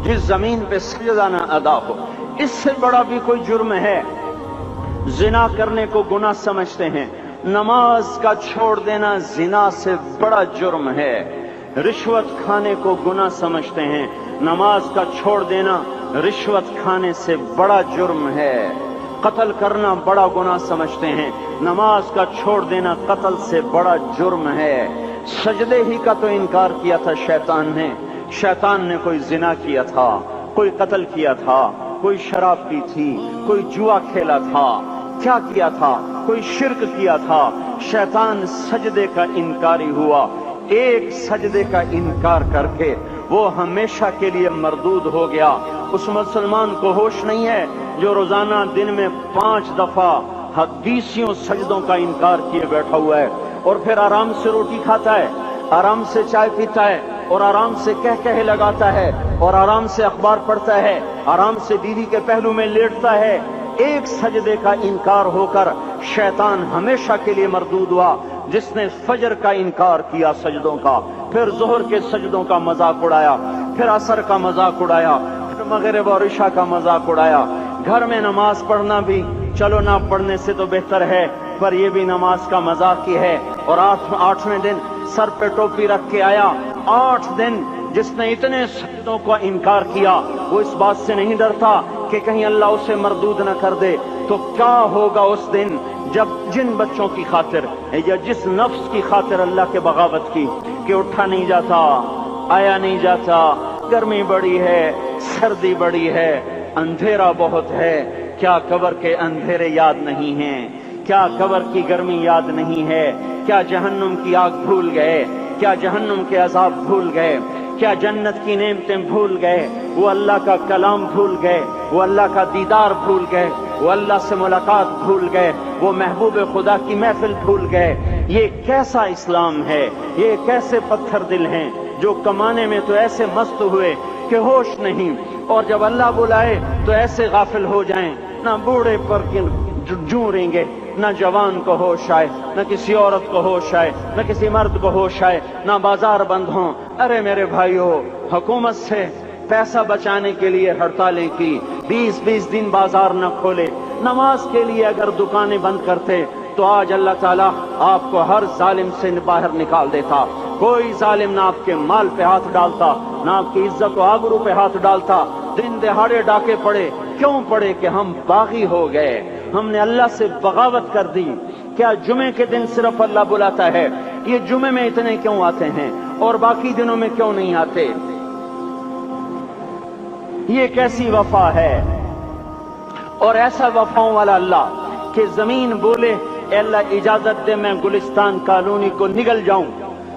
जिस जमीन पे सजदा न अदा हो। इससे बड़ा भी कोई जुर्म है? जिना करने को गुनाह समझते हैं, नमाज का छोड़ देना जिना से बड़ा जुर्म है। रिश्वत खाने को गुनाह समझते हैं, नमाज का छोड़ देना रिश्वत खाने से बड़ा जुर्म है। कत्ल करना बड़ा गुनाह समझते हैं, नमाज का छोड़ देना कत्ल से बड़ा जुर्म है। सजदे ही का तो इनकार किया था शैतान ने कोई जिना किया था, कोई कत्ल किया था, कोई शराब पी थी, कोई जुआ खेला था, क्या किया था, कोई शिर्क किया था। शैतान सजदे का इनकारी हुआ। एक सजदे का इनकार करके वो हमेशा के लिए मरदूद हो गया। उस मुसलमान को होश नहीं है जो रोजाना दिन में 5 दफा 20 सजदों का इनकार किए बैठा हुआ है, और फिर आराम से रोटी खाता है, आराम से चाय पीता है, और आराम से कह कहे लगाता है, और आराम से अखबार पढ़ता है, आराम से बीवी के पहलू में लेटता है। एक सजदे का इनकार होकर शैतान हमेशा के लिए मरदूद हुआ। जिसने फजर का इनकार किया सजदों का, फिर जोहर के सजदों का मजाक उड़ाया, फिर असर का मजाक उड़ाया, फिर मगरिब और इशा का मजाक उड़ाया। घर में नमाज पढ़ना भी चलो ना पढ़ने से तो बेहतर है, पर यह भी नमाज का मजाक ही है। और 8वें दिन सर पे टोपी रख के आया। 8 दिन जिसने इतने सजदों का इनकार किया, वो इस बात से नहीं डरता कि कहीं अल्लाह उसे मरदूद न कर दे। तो क्या होगा उस दिन जब जिन बच्चों की खातिर या जिस नफ्स की खातिर अल्लाह के बगावत की कि उठा नहीं जाता, आया नहीं जाता, गर्मी बड़ी है, सर्दी बड़ी है, अंधेरा बहुत है, क्या कब्र के अंधेरे याद नहीं हैं? क्या कब्र की गर्मी याद नहीं है? क्या जहन्नुम की आग भूल गए? क्या जहन्नुम के अजाब भूल गए? क्या जन्नत की नेमतें भूल गए? वो अल्लाह का कलाम भूल गए, वो अल्लाह का दीदार भूल गए, वो अल्लाह से मुलाकात भूल गए, वो महबूब खुदा की महफिल भूल गए। ये कैसा इस्लाम है? ये कैसे पत्थर दिल हैं जो कमाने में तो ऐसे मस्त हुए कि होश नहीं, और जब अल्लाह बुलाए तो ऐसे गाफिल हो जाएं, ना बूढ़े पर जूरेंगे, न जवान को होश आए, न किसी औरत को होश आए, न किसी मर्द को होश आए, न बाजार बंद हों। अरे मेरे भाइयों, हुकूमत से पैसा बचाने के लिए हड़तालें की, 20-20 दिन बाजार न खोले, नमाज के लिए अगर दुकानें बंद करते तो आज अल्लाह ताला आपको हर जालिम से बाहर निकाल देता। कोई जालिम ना आपके माल पे हाथ डालता, ना आपकी इज्जत और आबरू पे हाथ डालता। दिन दहाड़े डाके पड़े, क्यों पड़े? कि हम बागी हो गए, हमने अल्लाह से बगावत कर दी। क्या जुमे के दिन सिर्फ अल्लाह बुलाता है? ये जुमे में इतने क्यों आते हैं और बाकी दिनों में क्यों नहीं आते? ये कैसी वफा है? और ऐसा वफाओं वाला अल्लाह कि जमीन बोले अल्लाह इजाजत दे मैं गुलिस्तान कॉलोनी को निगल जाऊं,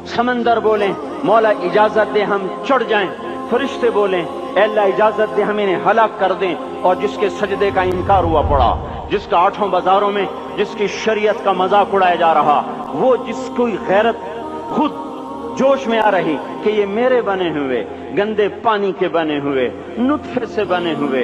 समंदर बोले मौला इजाजत दे हम चढ़ जाएं, फरिश्ते बोले अल्लाह इजाजत दे हम इन्हें हलाक कर दें, और जिसके सजदे का इनकार हुआ पड़ा, जिसका 8 बाजारों में जिसकी शरीयत का मजाक उड़ाया जा रहा, वो जिसको गैरत खुद जोश में आ रही कि ये मेरे बने हुए गंदे पानी के बने हुए नुत्फे से बने हुए,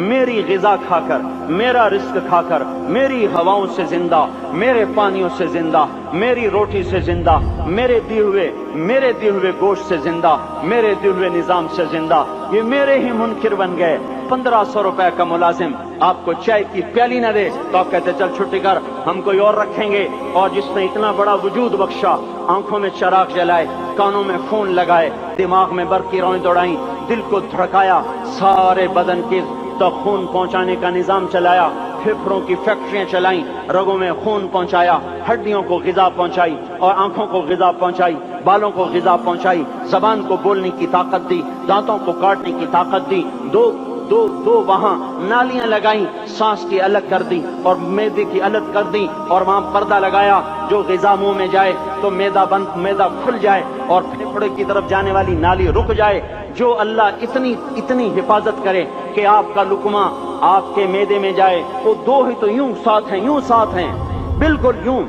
मेरी गिजा खाकर, मेरा रिस्क खाकर, मेरी हवाओं से जिंदा, मेरे पानियों से जिंदा, मेरी रोटी से जिंदा, मेरे दिए हुए गोश्त से जिंदा, मेरे दिए हुए निजाम से जिंदा, ये मेरे ही मुनकिर बन गए। 1500 रुपए का मुलाजिम आपको चाय की प्याली न दे तो आप कहते चल छुट्टी कर, हम कोई और रखेंगे। और जिसने इतना बड़ा वजूद बख्शा, आंखों में चराग जलाए, कानों में खून लगाए, दिमाग में बर्फ की रौएं दौड़ाई, दिल को धड़काया, सारे बदन के तो खून पहुंचाने का निजाम चलाया, फेफड़ों की फैक्ट्रियां चलाई, रगों में खून पहुंचाया, हड्डियों को गिजा पहुंचाई, और आंखों को गिजा पहुंचाई, बालों को गिजा पहुंचाई, जबान को बोलने की ताकत दी, दांतों को काटने की ताकत दी, दो वहां नालियां लगाई, सांस की अलग कर दी और मैदे की अलग कर दी, और वहां पर्दा लगाया, जो ग़िज़ा मुंह में जाए तो मैदा खुल जाए और फेफड़े की तरफ जाने वाली नाली रुक जाए। जो अल्लाह इतनी हिफाजत करे कि आपका लुकमा आपके मैदे में जाए, वो दो ही तो यूं साथ हैं, बिल्कुल यूं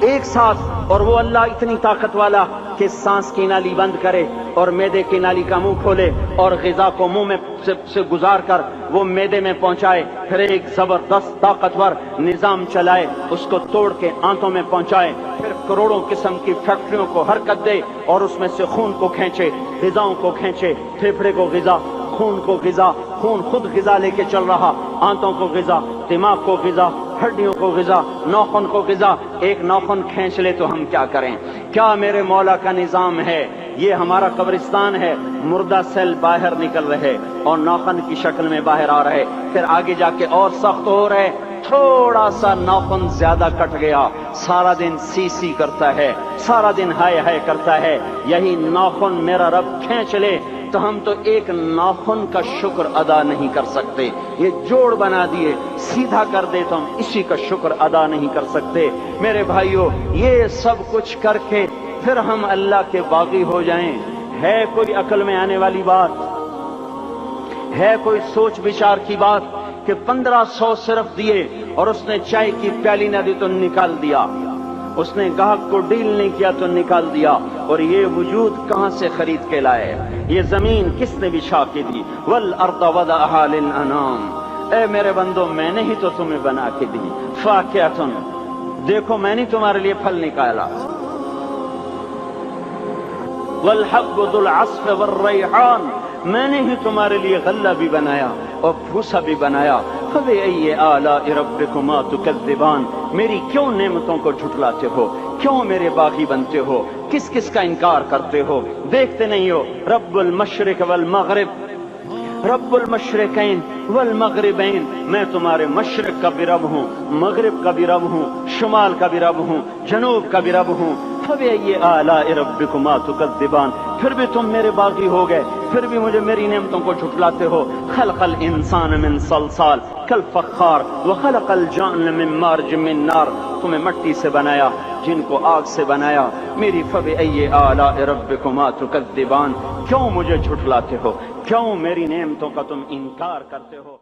एक साथ। और वो अल्लाह इतनी ताकत वाला कि सांस की नाली बंद करे और मैदे की नाली का मुंह खोले और ग़िज़ा को मुंह में से गुजार कर वो मैदे में पहुंचाए, फिर एक जबरदस्त ताकतवर निजाम चलाए, उसको तोड़ के आंतों में पहुंचाए, फिर करोड़ों किस्म की फैक्ट्रियों को हरकत दे और उसमें से खून को खींचे, ग़िज़ाओं को खींचे, फेफड़े को ग़िज़ा, خون کو غذا، خون خود غذا لے کے چل رہا، آنتوں کو غذا، دماغ کو غذا، ہڈیوں کو غذا، ناخن کو غذا۔ ایک ناخن کھینچ لے تو ہم کیا کریں؟ کیا میرے مولا کا نظام ہے؟ یہ ہمارا قبرستان ہے، مردہ سیل باہر نکل رہے اور ناخن کی شکل میں باہر آ رہے، پھر آگے جا کے اور سخت ہو رہے، تھوڑا سا ناخن زیادہ کٹ گیا، سارا دن سی سی کرتا ہے، سارا دن ہائے ہائے کرتا ہے۔ یہی ناخن میرا رب کھینچ لے تو ہم تو ایک ناخن کا شکر ادا نہیں کر سکتے۔ یہ جوڑ بنا دیے، سیدھا کر دے تو ہم اسی کا شکر ادا نہیں کر سکتے۔ میرے بھائیو، یہ سب کچھ کر کے پھر ہم اللہ کے باغی ہو جائیں، ہے کوئی عقل میں آنے والی بات؟ ہے کوئی سوچ بچار کی بات کہ 1500 صرف دیے اور اس نے چائے کی پیالی نہ دی تو نکال دیا، اس نے گاہک کو ڈیل نہیں کیا تو نکال دیا، اور یہ وجود کہاں سے خرید کے لائے؟ یہ زمین کس نے بچھا کے دی؟ والارض وضعها للانام، اے میرے بندو میں نے ہی تو تمہیں بنا کے دی۔ فاکہۃ، دیکھو میں نے تمہارے لیے پھل نکالا، والحب ذو العصف والریحان، میں نے ہی تمہارے لیے غلہ بھی بنایا اور بھوسا بھی بنایا۔ فبأي آلاء ربكما تكذبان، میری کیوں نعمتوں کو جھٹلاتے ہو؟ کیوں میرے باغی بنتے ہو؟ کس کس کا انکار کرتے ہو؟ دیکھتے نہیں ہو رب المشرق والمغرب، رب المشرقین والمغربین، میں تمہارے مشرق کا بھی رب ہوں، مغرب کا بھی رب ہوں، شمال کا بھی رب ہوں، جنوب کا بھی رب ہوں۔ فبأي آلاء ربكما تكذبان، پھر بھی تم میرے باغی ہو گئے، پھر بھی مجھے میری نعمتوں کو جھٹلاتے ہو۔ خلق الانسان من صلصال کالفخار وخلق الجان من مارج من نار، تمہیں مٹی سے بنایا، جن کو آگ سے بنایا۔ میری فبأي آلاء ربكما تكذبان، کیوں مجھے جھٹلاتے ہو؟ کیوں میری نعمتوں کا تم انکار کرتے ہو؟